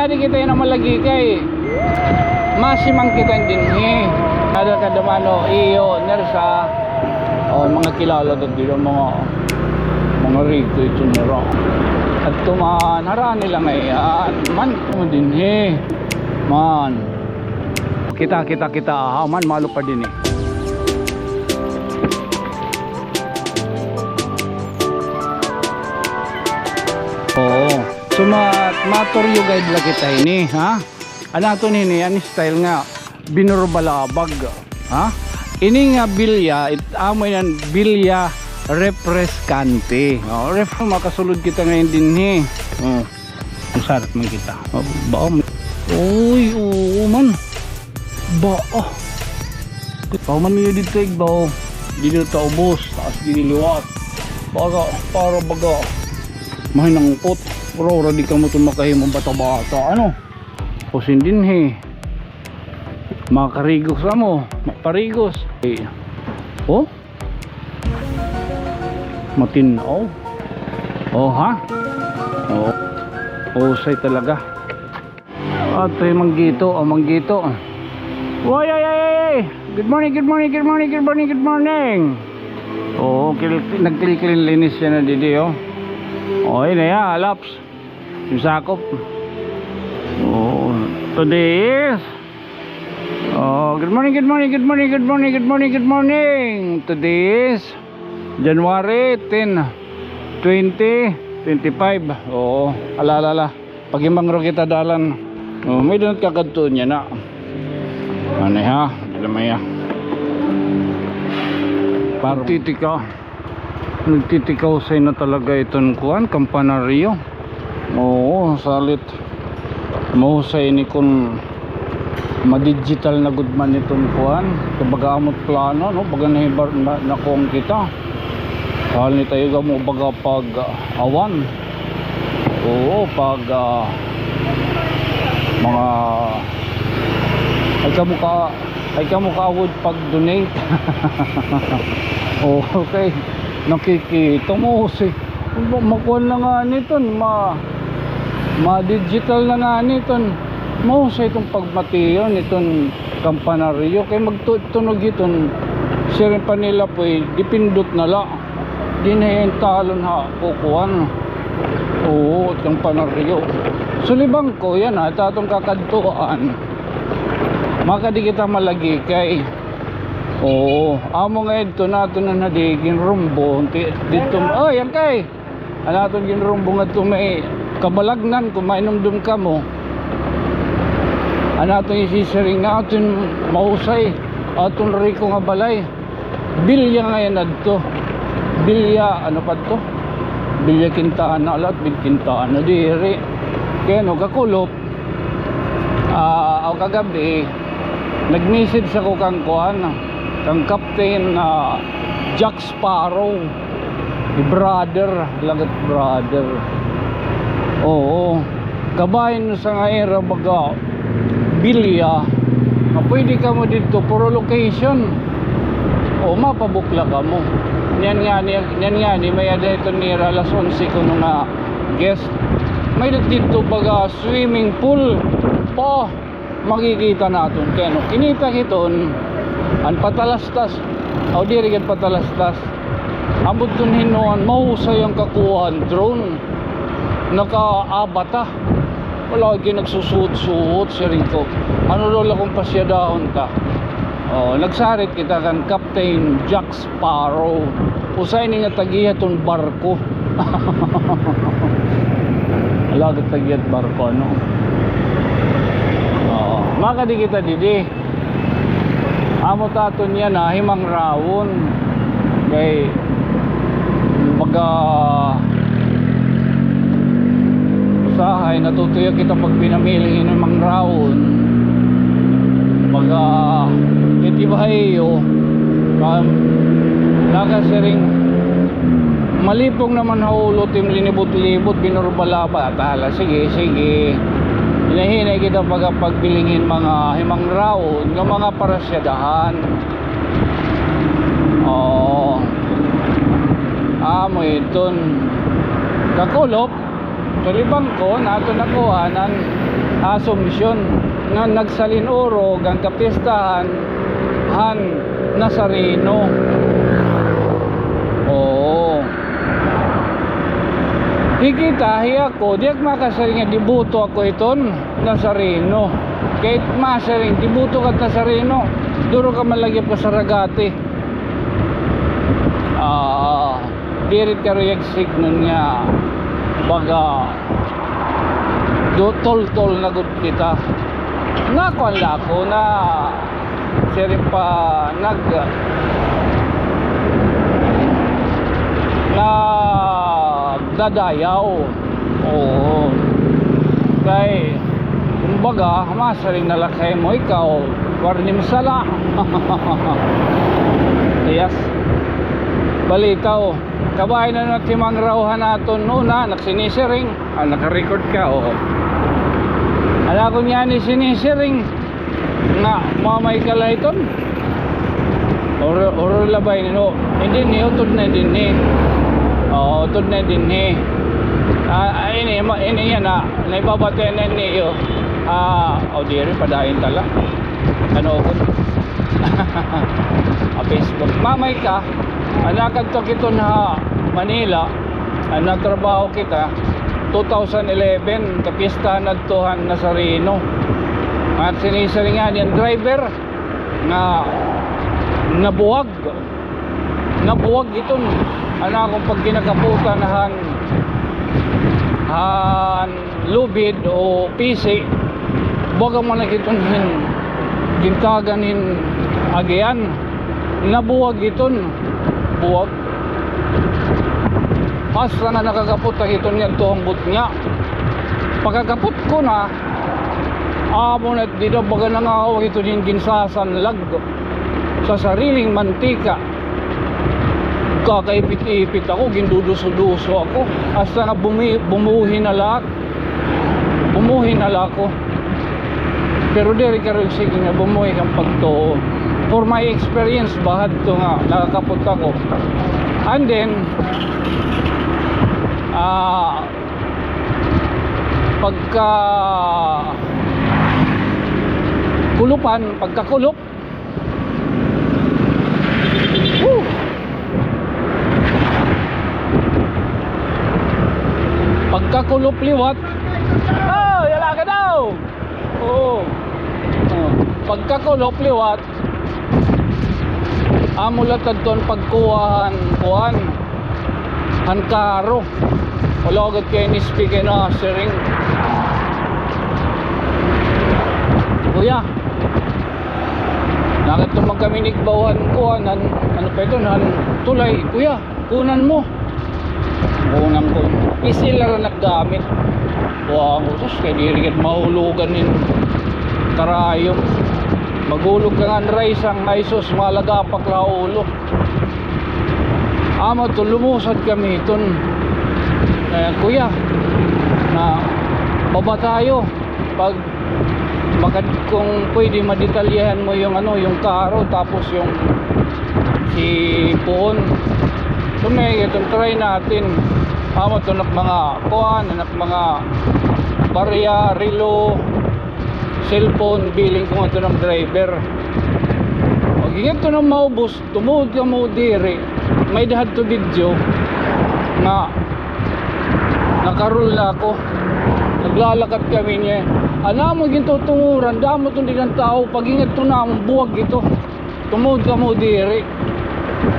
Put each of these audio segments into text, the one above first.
di kita na malagi kay masimang kita din ada kadamano iyo nersa mga kilala dito mga rito ito nero at tuman harani lang ngayon man din man kita man malo pa din oo so maturyo guide lang kita ini ha anato nini ani style nga binurbalabag ha ini nga bilya amoy nan bilya refrescante ref makasulod kita ngayon din ang sarap man kita ba uy oo man ba man niyo dito ba dito ta ubos taas diniliwat para baga mahinang pot pero di ka mo ito makahimong bata-bata ano pusin din makarigos na mo parigos oh matinaw ha say talaga at manggito ay good morning nagkilikilinis siya na didi oy na ya laps yung sakop today is good morning today is January 10 2025 alala pagimang ro kita dalan may dunot kakadto niya na ano ha lamaya parang nagtitikaw say na talaga itong kuan kampanaryo salit mahusay ni kun ma-digital na gudman itong kuan kabaga amot plano baga nahibar na kung kita hal ni tayo mo baga pag awan pag mga ay ka mo kaawod pag donate okay nakikita mo si makuan na nga nito ma-digital na nga nito mo sa itong pagmatiyo nitong kampanaryo kay magtunog itong sirin pa nila po dipindot na la di na yung talon kukuhan itong panaryo sulibang ko yan tatong kakadtuan makadi kita malagi kay amo nga ito nato na nadigin rumbo dito yan kay naton gin rumbo nga ito may kabalagnan kung mainumdum ka mo naton isisiring natin mausay aton riko nga balay bilya nga yan adto bilya ano pa to bilya kintaan na alat bil kintaan na diri kaya kakulop ako kagabi nag-message ako kang kang Captain Jack Sparrow brother lagat brother kabahin sa nga era baga bilya pwede ka mo dito puro location mapabukla ka mo yan nga ni may ada ito ni alas 11 ko nga guest may dito baga swimming pool makikita natin kaya kinita kiton ang patalastas diri kat patalastas ambot dun hinuan mahusay ang kakuhan drone nakaabata wala kayo nagsusuot-suot siya rin ko ano lola kung pasyadahon ka nagsarit kita kan Captain Jack Sparrow usay ni nga tagiya ton barko alagat tagiyat barko makadi kita didi amo taton yan himang rawon kay pagka usahay natutuyo kita pag pinamili ng mga rawon pagka itibahayo nakasiring malipong naman haulo tim linibot-libot binurbalaba tala sige hinahinay kita pagbilingin mga himang rawon ng mga parasyadahan amo iton kakulop tulibang ko nato nakuhanan Asumpsyon nga nagsalin oro gang kapistahan han Nazareno. Oo. Hikita hiya ko diak makasaring nga dibuto ako iton Nazareno. Kahit masaring dibuto kat Nazareno, duro ka malagyan pa sa ragati. Dirit ka rin signon nga baga tol-tol na gud kita. Nakuan la ako na siya pa dadayaw. Oo. Kay kumbaga masaring nalakay mo ikaw warnim sala. Yes. Balitaw kabay na natimang rawhan naton una nagsinisiring naka-record ka. Oo. Ala ko niya ni sinisiring nga mamay kalayton or labay nino hindi ni utod na din ni utod na din ni ini yan na naibabate na niyo diri padahin tala ano ko Facebook mamay ka anakad to kito na Manila nagtrabaho kita 2011 kapista nagtuhan Nazareno at sinisaringan yung driver na nabuwag iton akong pag kinakaputan han lubid o PC baga mo na iton gintaganin agian nabuwag iton buwag asa nga nakakapot ang iton niya tuhangbot niya pagkakapot ko na amo na dito baga nangawag ito din ginsasanlag sa sariling mantika kakaipit-ipit ako ginduduso-duso ako hasta nga bumuhin na ako pero diri ka rin sige nga bumuhi kang pagtoo for my experience bahad to nga nakakapot ako and then pagkakulop pagkakulop liwat yala ka daw pagkakulop liwat amulatad ton pagkuhaan hankaro wala agad kayo ni-speak na sering kuya nakatumang kami nigbawan ko ano pa ito tulay kuya kunan mo kunan ko isilar naggamit wow sus kaya dirigat mahulugan nin karayom magulog ka nga rice ang isos malagapak la ulo amo to lumusad kami iton kuya na baba tayo pag kung pwede madetalyahan mo yung yung karo tapos yung sipon so may itong try natin ito mga kuhan mga barya, relo cellphone billing ko ito ng driver pag ito nang maubos tumuod ka mo diri may dahad to video na nakarul na ako naglalakad kami niya mo gintutunguran damo itong di ng tao pag ingat ito na buwag ito tumuod ka mo diri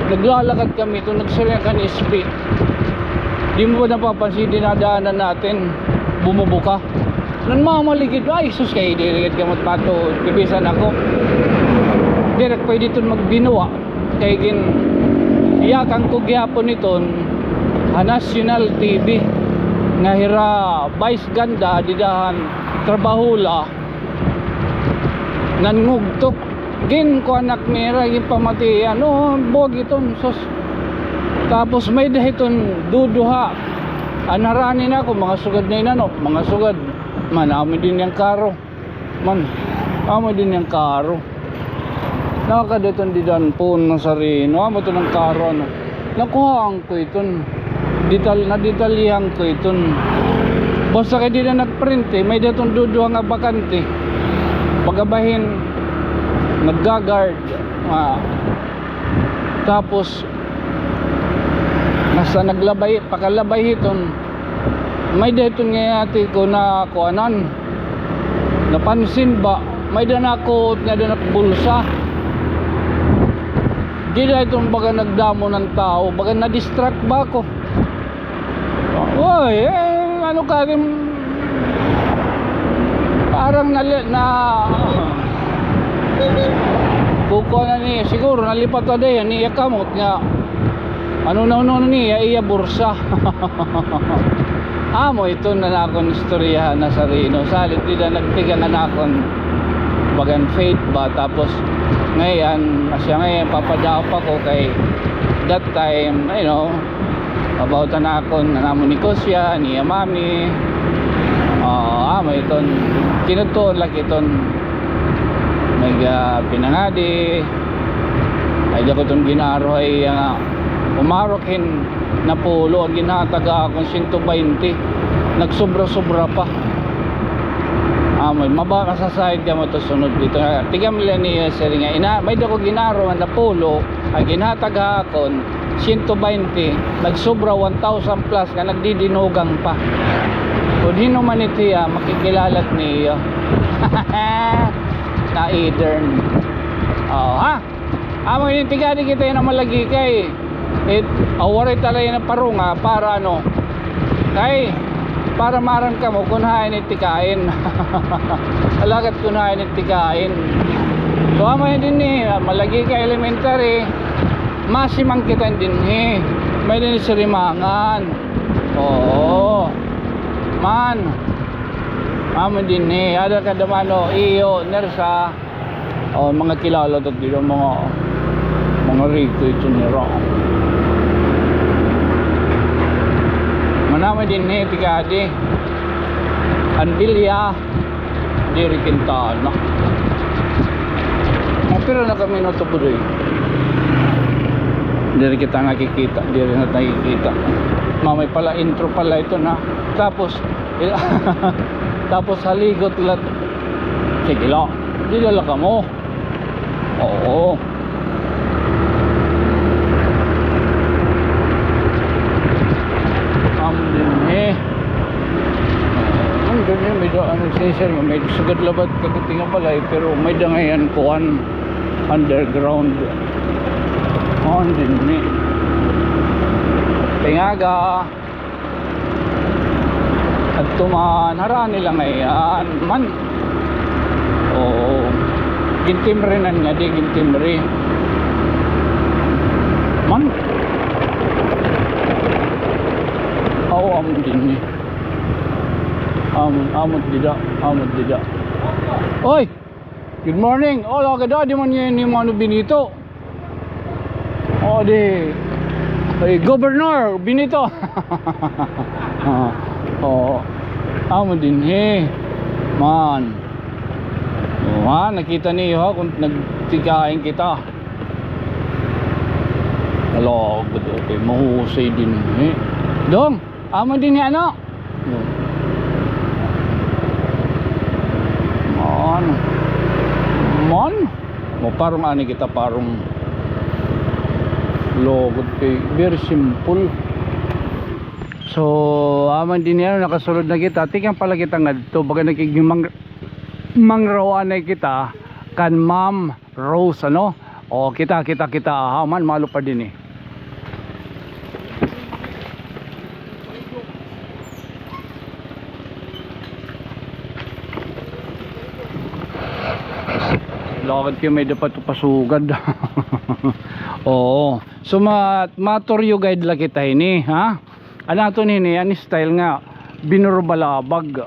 naglalakad kami ito nagsaringan ka ni speed di mo ba napapansin dinadaanan natin bumubuka nang mamaligid ay sus kayo dirigid ka matpato kibisan ako direct pwede ito magbinuwa kaya iyakan ko gyapon iton National TV nga hira vice ganda didahan trabahula nangugtok gin ko anak nira yung pamati buwag iton sus tapos may dahiton duduha anaranin ako mga sugad na inano mga sugad man amin din yung karo nakakadaton didan po ng sarino amo to ng karo nakuhaan ko iton detalyahan ko iton Basta kay di na nagprint eh, may datong duduha nga bakante. Pagabahin naggagard. Tapos nasa naglabay, pakalabay hiton. May daton nga ati ko na kuanan. Napansin ba? May danakot nga na bulsa. Di na itong baga nagdamo ng tao, baga na-distract ba ako? Uy, ano ka rin, parang buko na niya, siguro nalipat na din, niya kamot nga, ano niya, iya bursa. Amo ito na nakon istoryahan na sarino, salit di na nagtigan na nakon, bagan faith ba, tapos ngayon, siya ngayon papadap ako kay that time, you know, about na akon namon ni Kosya, ni Mami. Amo iton kinutuon laki iton pinangadi ay ko itong ginaro ay umarokin na pulo ang ginataga akong 120 nagsobra-sobra pa. May mabaka sa side ka mo to sunod dito tigam nila niya siri nga may dako ginaro na pulo ang ginataga akon 120 nagsobra 1,000 plus nga nagdidinugang pa kung hino man itiya makikilalat niya na edern amo yung tigadi kita yung malagi kay awaray talay na parunga para ano kay para marang ka mo kunhain itikain alagat kunhain itikain so amo yun din malagi ka elementary masimang kita din may din sirimangan oo man amo din ada ka damano iyo nersa mga kilala to dito mga rito ito niro manama din tikadi Anbilya diri Quintana pero na kami natubudoy diri kita nakikita diri na nakikita mamay pala intro pala ito na tapos tapos haligot lat sige la dilala ka mo oo may ano sensor may sugat labat kagatinga pala pero may dangayan kuan underground din ni tingaga at tuman harani lang ngayon man gintimre nan nga di gintimre man amon din ni amot dida oy good morning agad di man yun yung ano Benito di Governor Benito amot din man nakita niyo kung nagtikain kita hello okay mahusay din dong amot din ano man parang ani kita parang logod kay very simple so aman din yan nakasulod na kita tikan pala kita nga dito baga nagiging mangrawan na kita kan Ma'am Rose ano kita man malo pa din lakad kayo may dapat pasugad oo so maturyo guide lang kita ini ano ito nini yan style nga binurbalabag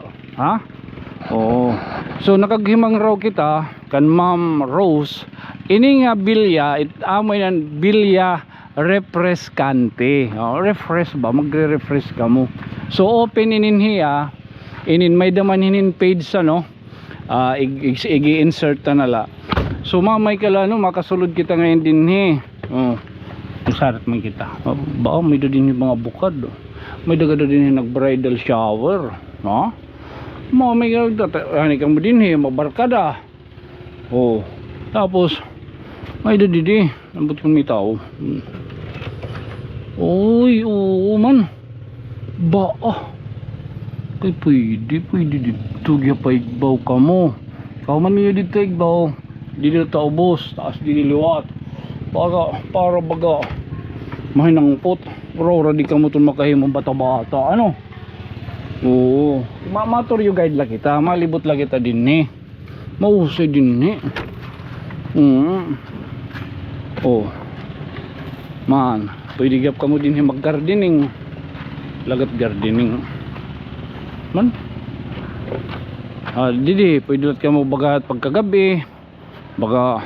oo so nakaghimang raw kita kan Ma'am Rose ini nga bilya amoy ng bilya refrescante refresh ba magre-refresh ka mo so open ininhiya may daman hinin page i-insert na nala so mamay kala makasulod kita ngayon din sarat man kita ba may do din mga bukad may dagada din nag bridal shower ha? Mo may ani ka mo din mabarkada. Oh, tapos may didi ambot kung may tao. Oy, oo man. Ba kay pwede dito gyapay igbaw ka mo. Ikaw man niyo dito igbaw. Dito ta ubos, taas dili liwat. Para baga mahinangpot. Pero di ka mo tun makahimong bata-bata. Ano? Oo. Matur yung guide lang kita. Malibot lang kita din eh. Mahusay din eh. Oh. Man, pwede gap ka mo din mag-gardening. Lagat gardening. Man. Didi, pwede lang ka mo bagat pagkagabi. Baga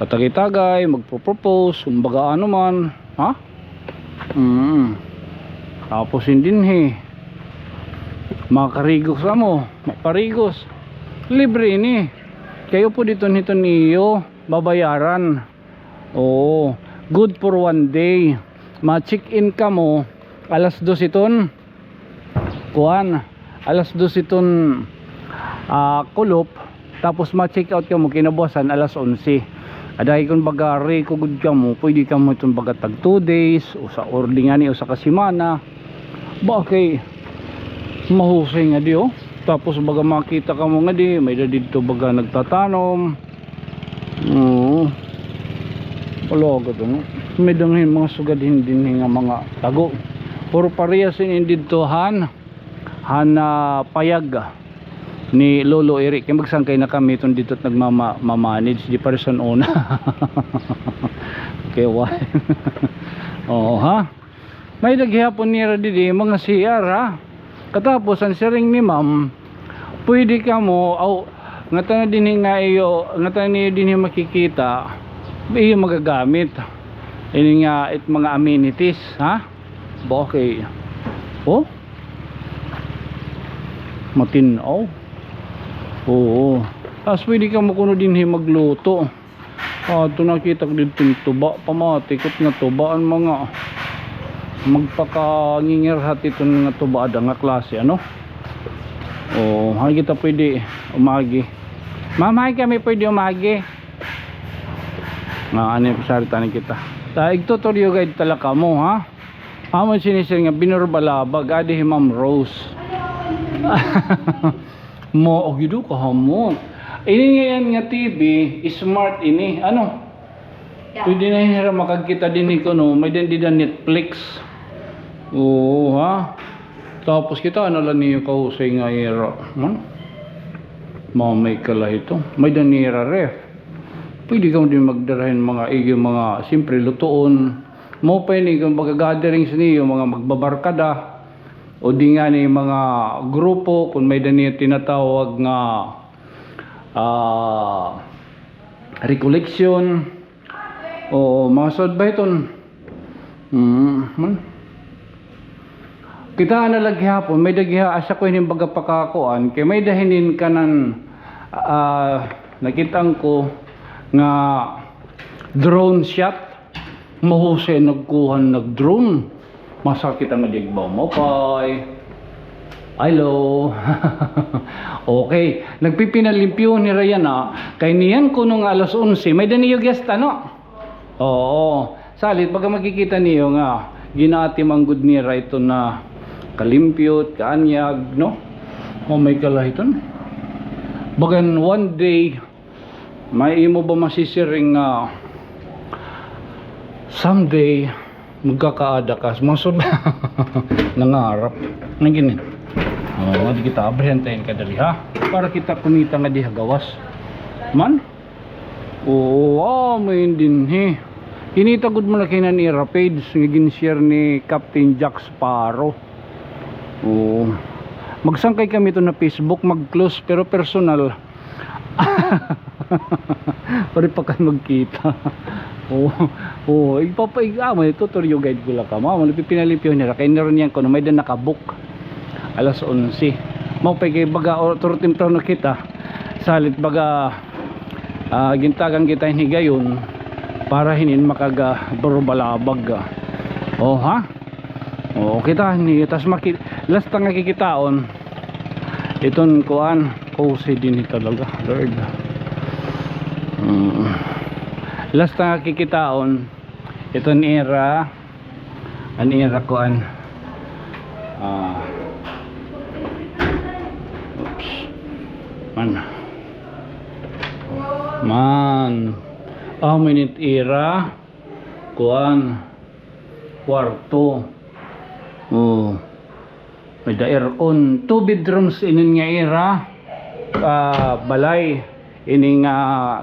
tatagay-tagay, magpo-propose, kumbaga ano man. Ha? Tapos hindi makarigos ka mo, maparigos libre ini kayo po dito nito niyo babayaran. Oo, good for 1 day. Ma-check in ka mo alas 2 iton kuan, alas 2 iton kulop, tapos ma-check out ka mo kinabukasan alas 11. Aday kung bagari ko good ka mo, pwede ka mo itong baga tag 2 days o sa ordingani o sa kasimana. Bakay mahusay nga di oh. Tapos baga makita ka mo nga di may dito baga nagtatanom. Wala ka no? May danghin mga sugadhin din nga mga tago. Puro parehas in dito han payag ni Lolo Eric. Kaya magsangkay na kami itong dito at nagmamanage di person una. Okay, why? Oo ha. May naghihapon nira didi mga CR ha. Katapos ang siring ni ma'am, pwede ka mo nga tanan din nga iyo, nga tanan din makikita iyo magagamit. Ini nga mga amenities ha. Okay. Oh. Matinaw. Oo. Tapos pwede ka mo kuno din magluto. Ito nakita ko dito tuba pamatikot nga tubaan mga magpakangingirhat ito nga tubaada nga klase ano. Oo, hindi kita pwede umagi. Mamay kami pwede umagi. Ano yung pasaritanin kita. Taig tutorial guide talaka mo ha. Amon sinisir nga binurbalabag adi Ma'am Rose. Mo ogido ka hamon. Ini ngayon nga TV smart ini ano. Pwede na hira makagkita din ko no. May din dida Netflix. Oo ha. Tapos kita ano lang niyo kahusay nga hira. Mamay kala ito. May danira ref. Pwede ka din magdarahin mga iyo mga simpre lutoon. Mo pa ni kung baga-gatherings niyo mga magbabarkada o di nga ni mga grupo kung may dani tinatawag nga recollection o mga sodbayton. Kita na lagi hapon may dagiha asa ko hining baga pakakuan kay may dahinin kanan nakitang ko nga drone shot mahusay nagkuhan nag-drone masakit ang madigbaw mo pay. Hello. Okay, nagpipinalimpyo ni Ryan kay niyan kuno nga alas 11 may daniyo guest ano. Oo, salit baga makikita niyo nga ginaati manggod ni ito na kalimpyot kaanyag no. Oh may kalahiton. Bagan 1 day may imo ba masisiring someday magkakaada ka masod nangarap nga gini. Di kita abrihantayin ka dali ha para kita kumita nga diha gawas man. Oo may din kinita gud mo na kinan ni Rapids nga gin-share ni Captain Jack Sparrow. Oo magsangkay kami to na Facebook mag-close pero personal. Pare pa kayo magkita. May tutorial guide ko lang ka mama pinalipyo nila kay naroon yan ko na may dan nakabook alas 11 mau pay baga turo temprano kita salit baga gintagang kita higayon para hinin makaga barubalabag ha kita ni tas last nga kikitaon Iton kuan, cozy din talaga, Lord. Last na kikitaon, iton era, an era kuan. Oops. Man. Minute era, kuan, kwarto. Oh. May daeron, 2 bedrooms inin nga era, balay ining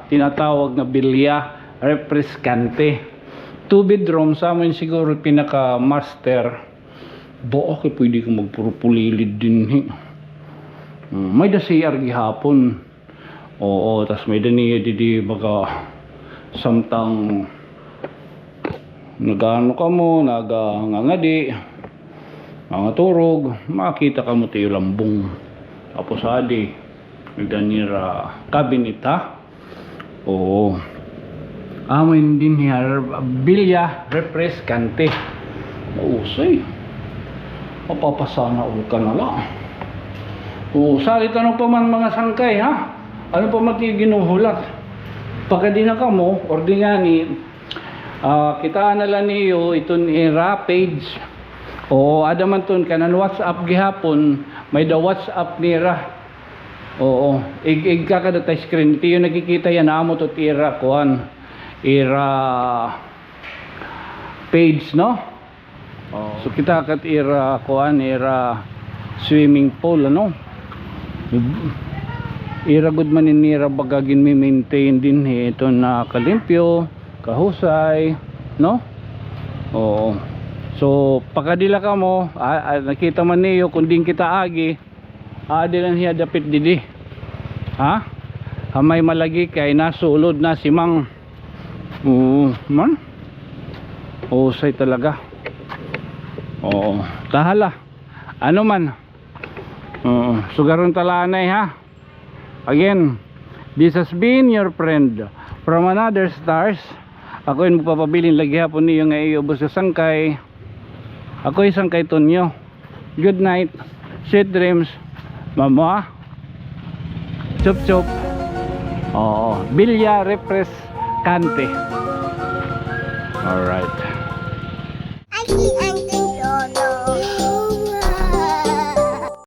tinatawag na bilya refrescante. 2 bedrooms sa amin siguro pinaka master. Okay, pwede ka magpurupulilid din. May da CR gihapon. Oo, tas may da niya di baga samtang nagano ka mo, nagangangadi, mga turog, makita ka mo tayo lambong. Tapos adi, nagdanira cabinet ha. Oo. Amin din niya, bilya refrescante. Mausay. Mapapasana ulit ka na lang. Oo, salit ano pa man mga sangkay ha? Ano pa mati ginuhulat? Pagka di na ka mo, or di nga ni, kitaan na lang niyo iton era page. Oo, adaman ton kanan WhatsApp gihapon, may da WhatsApp nira. Oo, kakada ta screen ito yung nakikita yan amo to era kuan, era page no. So kita kat era kuan, era swimming pool ano. Era good man nira bagagin mi maintain din ito na kalimpyo, kahusay no. Oo. So pagkadila ka mo, nakita man niyo kunding kita agi, adilan hiya dapit didi. Ha? Amay malagi kay nasulod na si Mang. Man. Say talaga. Oo, tahala. Ano man. Sugaron talanay ha. Again, this has been your friend from another stars. Ako yung magpapabilin lagi hapon niyo nga iubos sa sangkay. Ako isang kay Tonyo. Good night. Sweet dreams. Mama. Chup chup. Oo. Bilya refrescante. Alright.